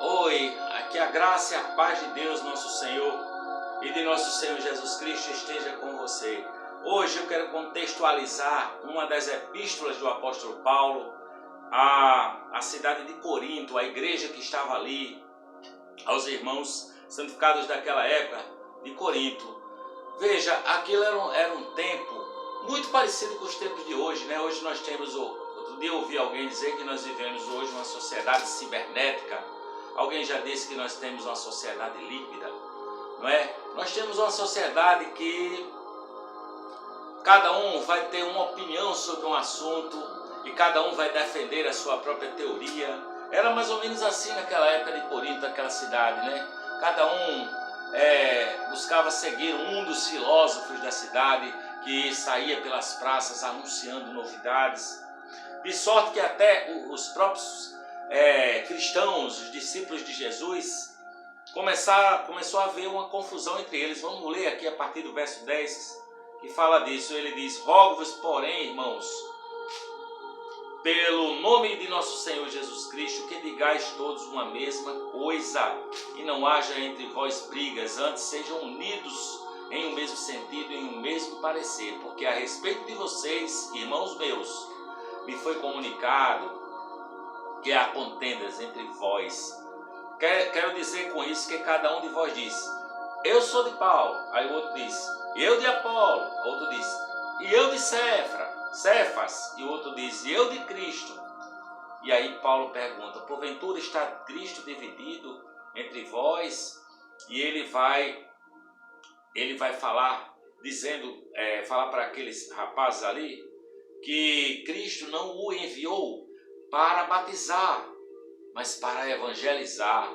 Oi, aqui a graça e a paz de Deus, nosso Senhor, e de nosso Senhor Jesus Cristo esteja com você. Hoje eu quero contextualizar uma das epístolas do apóstolo Paulo à cidade de Corinto, à igreja que estava ali, aos irmãos santificados daquela época de Corinto. Veja, aquilo era um tempo muito parecido com os tempos de hoje, né? Hoje nós temos, outro dia eu ouvi alguém dizer que nós vivemos hoje uma sociedade cibernética. Alguém já disse que nós temos uma sociedade líquida, não é? Nós temos uma sociedade que cada um vai ter uma opinião sobre um assunto e cada um vai defender a sua própria teoria. Era mais ou menos assim naquela época de Corinto, aquela cidade, né? Cada um buscava seguir um dos filósofos da cidade que saía pelas praças anunciando novidades. De sorte que até os próprios cristãos, os discípulos de Jesus, começou a haver uma confusão entre eles. Vamos ler aqui a partir do verso 10, que fala disso. Ele diz: rogo-vos, porém, irmãos, pelo nome de nosso Senhor Jesus Cristo, que digais todos uma mesma coisa, e não haja entre vós brigas, antes sejam unidos em um mesmo sentido, em um mesmo parecer, porque a respeito de vocês, irmãos meus, me foi comunicado que há contendas entre vós. Quero dizer com isso que cada um de vós diz: eu sou de Paulo. Aí o outro diz: eu de Apolo. Outro diz: e eu de Cefas. E o outro diz: e eu de Cristo. E aí Paulo pergunta: porventura está Cristo dividido entre vós? E ele vai falar, falar para aqueles rapazes ali que Cristo não o enviou para batizar, mas para evangelizar.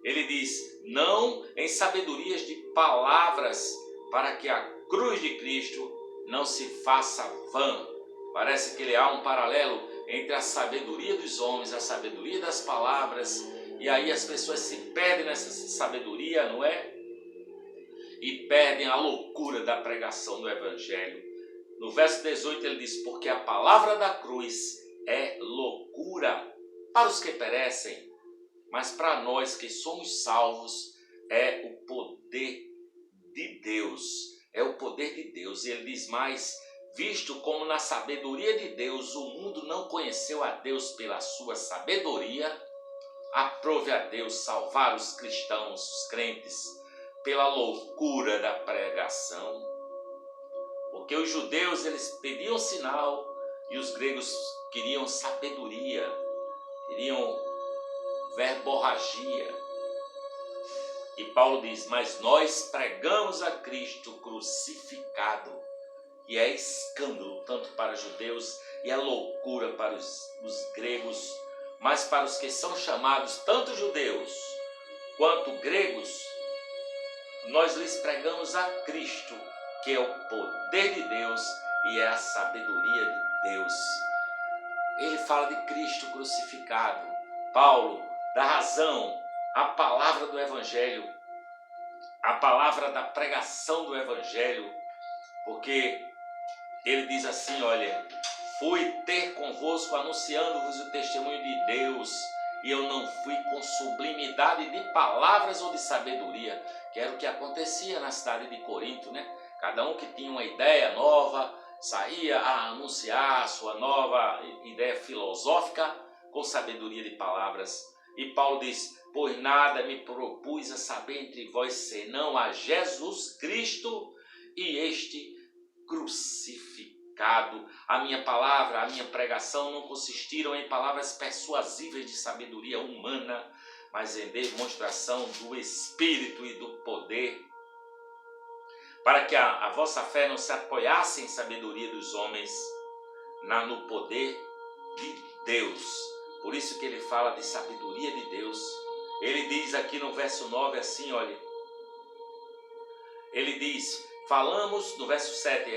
Ele diz: não em sabedorias de palavras, para que a cruz de Cristo não se faça vã. Parece que há um paralelo entre a sabedoria dos homens, a sabedoria das palavras, e aí as pessoas se perdem nessa sabedoria, não é? E perdem a loucura da pregação do Evangelho. No verso 18 ele diz: porque a palavra da cruz é loucura para os que perecem, mas para nós que somos salvos é o poder de Deus. É o poder de Deus. E ele diz mais: visto como na sabedoria de Deus o mundo não conheceu a Deus pela sua sabedoria, aprove a Deus salvar os cristãos, os crentes, pela loucura da pregação. Porque os judeus eles pediam sinal e os gregos queriam sabedoria, queriam verborragia. E Paulo diz: mas nós pregamos a Cristo crucificado, que é escândalo tanto para os judeus e é loucura para os gregos, mas para os que são chamados tanto judeus quanto gregos, nós lhes pregamos a Cristo, que é o poder de Deus e é a sabedoria de Deus. Ele fala de Cristo crucificado. Paulo dá razão à palavra do Evangelho, à palavra da pregação do Evangelho, porque ele diz assim: olha, fui ter convosco anunciando-vos o testemunho de Deus, e eu não fui com sublimidade de palavras ou de sabedoria, que era o que acontecia na cidade de Corinto, né? Cada um que tinha uma ideia nova saía a anunciar a sua nova ideia filosófica com sabedoria de palavras. E Paulo diz: pois nada me propus a saber entre vós senão a Jesus Cristo e este crucificado. A minha palavra, a minha pregação não consistiram em palavras persuasíveis de sabedoria humana, mas em demonstração do Espírito e do poder, para que a vossa fé não se apoiasse em sabedoria dos homens, no poder de Deus. Por isso que ele fala de sabedoria de Deus. Ele diz aqui no verso 9 assim, olha, ele diz: falamos, no verso 7,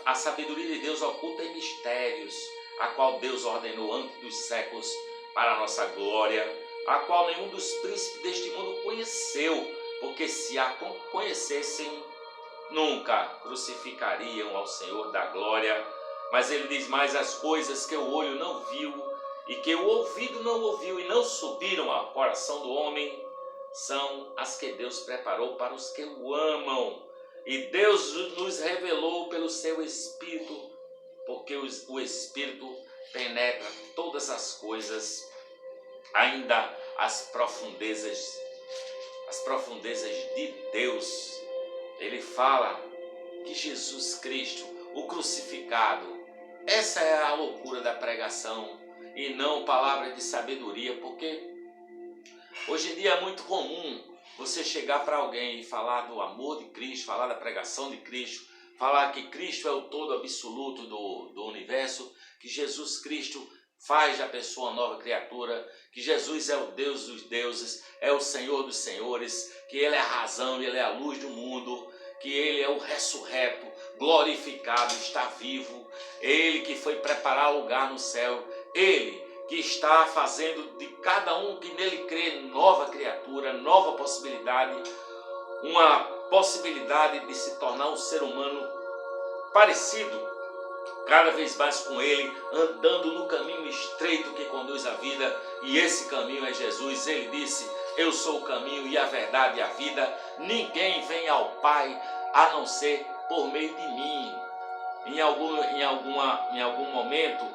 a sabedoria de Deus oculta em mistérios, a qual Deus ordenou antes dos séculos para a nossa glória, a qual nenhum dos príncipes deste mundo conheceu, porque se a conhecessem, nunca crucificariam ao Senhor da glória. Mas ele diz mais: as coisas que o olho não viu e que o ouvido não ouviu e não subiram ao coração do homem, são as que Deus preparou para os que o amam. E Deus nos revelou pelo seu Espírito, porque o Espírito penetra todas as coisas, ainda as profundezas de Deus. Ele fala que Jesus Cristo, o crucificado, essa é a loucura da pregação e não palavra de sabedoria, porque hoje em dia é muito comum você chegar para alguém e falar do amor de Cristo, falar da pregação de Cristo, falar que Cristo é o todo absoluto do universo, que Jesus Cristo faz da pessoa uma nova criatura, que Jesus é o Deus dos deuses, é o Senhor dos senhores, que Ele é a razão, Ele é a luz do mundo, que Ele é o ressurreto, glorificado, está vivo, Ele que foi preparar lugar no céu, Ele que está fazendo de cada um que nele crê nova criatura, nova possibilidade, uma possibilidade de se tornar um ser humano parecido cada vez mais com Ele, andando no caminho estreito que conduz à vida, e esse caminho é Jesus. Ele disse: eu sou o caminho e a verdade e a vida, ninguém vem ao Pai a não ser por meio de mim. Em algum momento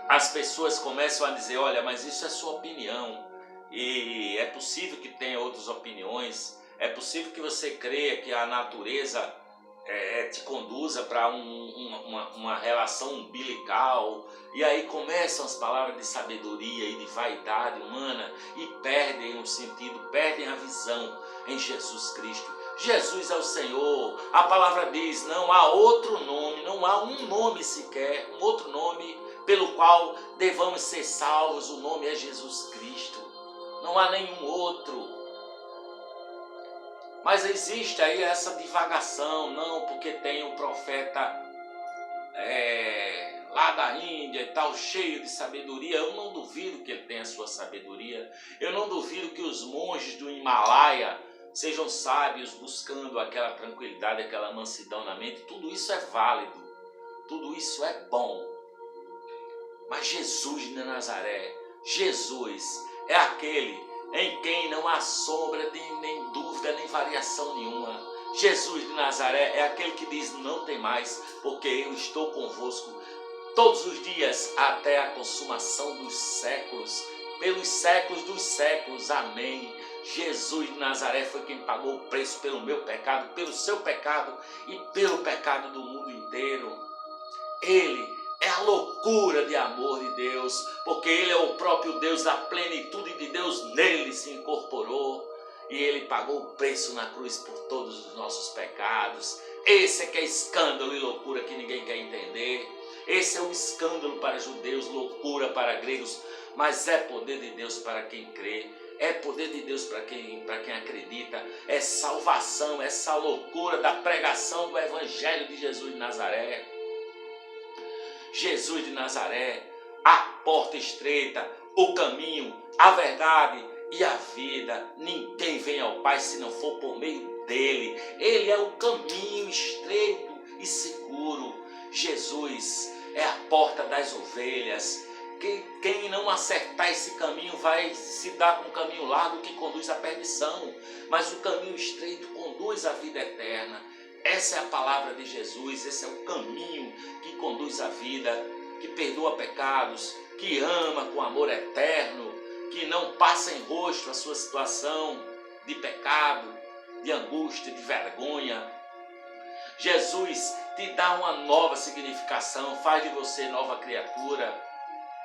as pessoas começam a dizer: olha, mas isso é sua opinião, e é possível que tenha outras opiniões, é possível que você creia que a natureza te conduza para uma relação umbilical, e aí começam as palavras de sabedoria e de vaidade humana e perdem o sentido, perdem a visão em Jesus Cristo. Jesus é o Senhor. A palavra diz: não há outro nome, não há um nome sequer, um outro nome pelo qual devamos ser salvos. O nome é Jesus Cristo, não há nenhum outro. Mas existe aí essa divagação, não, porque tem um profeta lá da Índia e tal, cheio de sabedoria. Eu não duvido que ele tenha a sua sabedoria, eu não duvido que os monges do Himalaia sejam sábios, buscando aquela tranquilidade, aquela mansidão na mente. Tudo isso é válido, tudo isso é bom. Mas Jesus de Nazaré, Jesus é aquele em quem não há sombra, nem dúvida, nem variação nenhuma. Jesus de Nazaré é aquele que diz: não tem mais, porque eu estou convosco todos os dias até a consumação dos séculos, pelos séculos dos séculos. Amém. Jesus de Nazaré foi quem pagou o preço pelo meu pecado, pelo seu pecado e pelo pecado do mundo inteiro. Ele é a loucura de amor de Deus, porque Ele é o próprio Deus, da plenitude de Deus nele se incorporou, e Ele pagou o preço na cruz por todos os nossos pecados. Esse é que é escândalo e loucura que ninguém quer entender. Esse é o escândalo para judeus, loucura para gregos, mas é poder de Deus para quem crê, é poder de Deus para quem acredita, é salvação, essa loucura da pregação do Evangelho de Jesus de Nazaré. Jesus de Nazaré, a porta estreita, o caminho, a verdade e a vida. Ninguém vem ao Pai se não for por meio dele. Ele é o caminho estreito e seguro. Jesus é a porta das ovelhas. Quem não acertar esse caminho vai se dar com o caminho largo que conduz à perdição, mas o caminho estreito conduz à vida eterna. Essa é a palavra de Jesus, esse é o caminho que conduz à vida, que perdoa pecados, que ama com amor eterno, que não passa em rosto a sua situação de pecado, de angústia, de vergonha. Jesus te dá uma nova significação, faz de você nova criatura.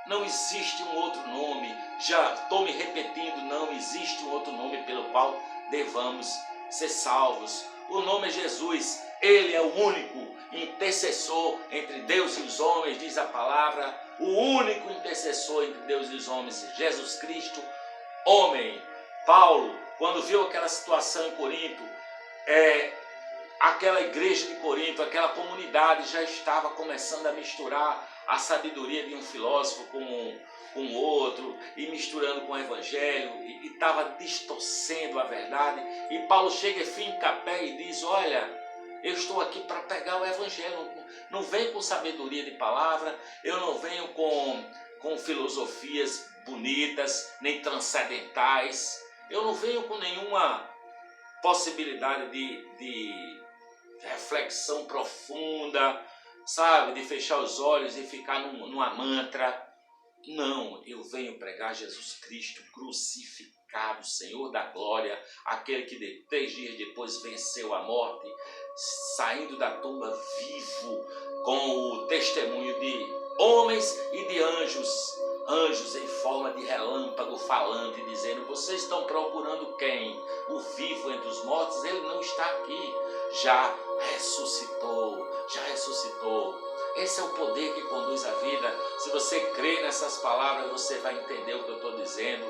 Não existe um outro nome, já estou me repetindo, não existe um outro nome pelo qual devamos ser salvos. O nome é Jesus, Ele é o único intercessor entre Deus e os homens, diz a palavra, o único intercessor entre Deus e os homens, Jesus Cristo, homem. Paulo, quando viu aquela situação em Corinto, aquela igreja de Corinto, aquela comunidade já estava começando a misturar a sabedoria de um filósofo com outro, e misturando com o evangelho, e estava distorcendo a verdade. E Paulo chega e finca a pé e diz: olha, eu estou aqui para pegar o evangelho, não venho com sabedoria de palavra, eu não venho com com filosofias bonitas, nem transcendentais. Eu não venho com nenhuma possibilidade de reflexão profunda, sabe? De fechar os olhos e ficar numa mantra. Não, eu venho pregar Jesus Cristo crucificado, Senhor da glória, aquele que 3 dias depois venceu a morte, saindo da tumba vivo, com o testemunho de homens e de anjos em forma de relâmpago falante, dizendo: vocês estão procurando quem? O vivo entre os mortos? Ele não está aqui, já ressuscitou, já ressuscitou. Esse é o poder que conduz a vida. Se você crê nessas palavras, você vai entender o que eu estou dizendo.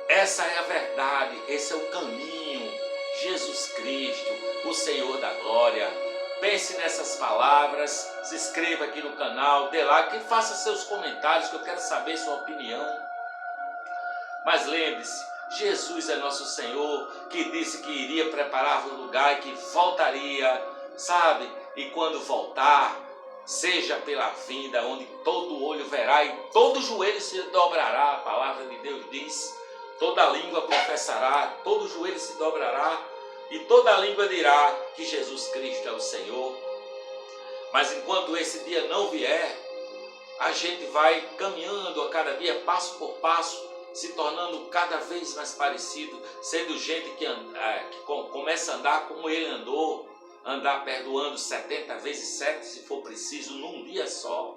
Essa é a verdade, esse é o caminho. Jesus Cristo, o Senhor da glória. Pense nessas palavras, se inscreva aqui no canal, dê like, faça seus comentários, que eu quero saber sua opinião. Mas lembre-se, Jesus é nosso Senhor, que disse que iria preparar um lugar e que voltaria, sabe? E quando voltar, seja pela vinda, onde todo olho verá e todo joelho se dobrará. A palavra de Deus diz: toda língua confessará, todo joelho se dobrará e toda língua dirá que Jesus Cristo é o Senhor. Mas enquanto esse dia não vier, a gente vai caminhando a cada dia, passo por passo, se tornando cada vez mais parecido, sendo gente que começa a andar como ele andou, andar perdoando 70 vezes 7, se for preciso, num dia só,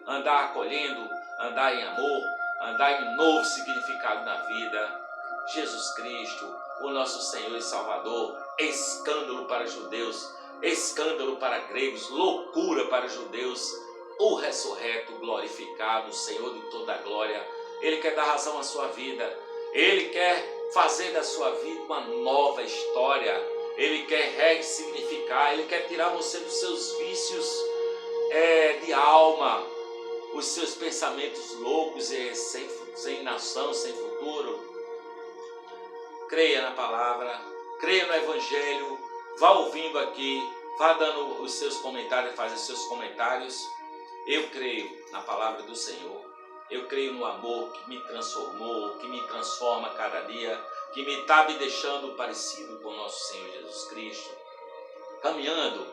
andar acolhendo, andar em amor, andar em novo significado na vida. Jesus Cristo, o nosso Senhor e Salvador, escândalo para judeus, escândalo para gregos, loucura para judeus, o ressurreto, glorificado, o Senhor de toda a glória. Ele quer dar razão à sua vida, Ele quer fazer da sua vida uma nova história, Ele quer ressignificar, Ele quer tirar você dos seus vícios de alma, os seus pensamentos loucos e sem nação, sem futuro. Creia na palavra, creia no Evangelho, vá ouvindo aqui, vá dando os seus comentários, faz os seus comentários. Eu creio na palavra do Senhor, eu creio no amor que me transformou, que me transforma cada dia, que me está me deixando parecido com o nosso Senhor Jesus Cristo, caminhando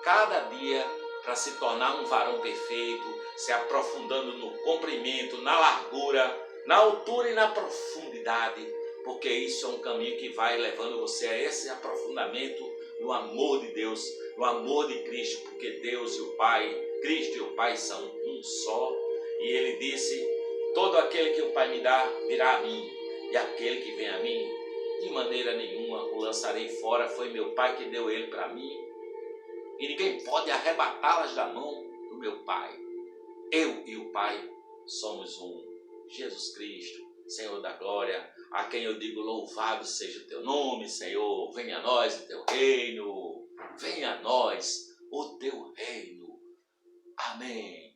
cada dia para se tornar um varão perfeito, se aprofundando no comprimento, na largura, na altura e na profundidade, porque isso é um caminho que vai levando você a esse aprofundamento no amor de Deus, no amor de Cristo, porque Deus e o Pai, Cristo e o Pai são um só. E Ele disse: todo aquele que o Pai me dá virá a mim, e aquele que vem a mim, de maneira nenhuma o lançarei fora. Foi meu Pai que deu ele para mim, e ninguém pode arrebatá-las da mão do meu Pai. Eu e o Pai somos um. Jesus Cristo, Senhor da glória, a quem eu digo: louvado seja o teu nome, Senhor. Venha a nós o teu reino, venha a nós o teu reino. Amém.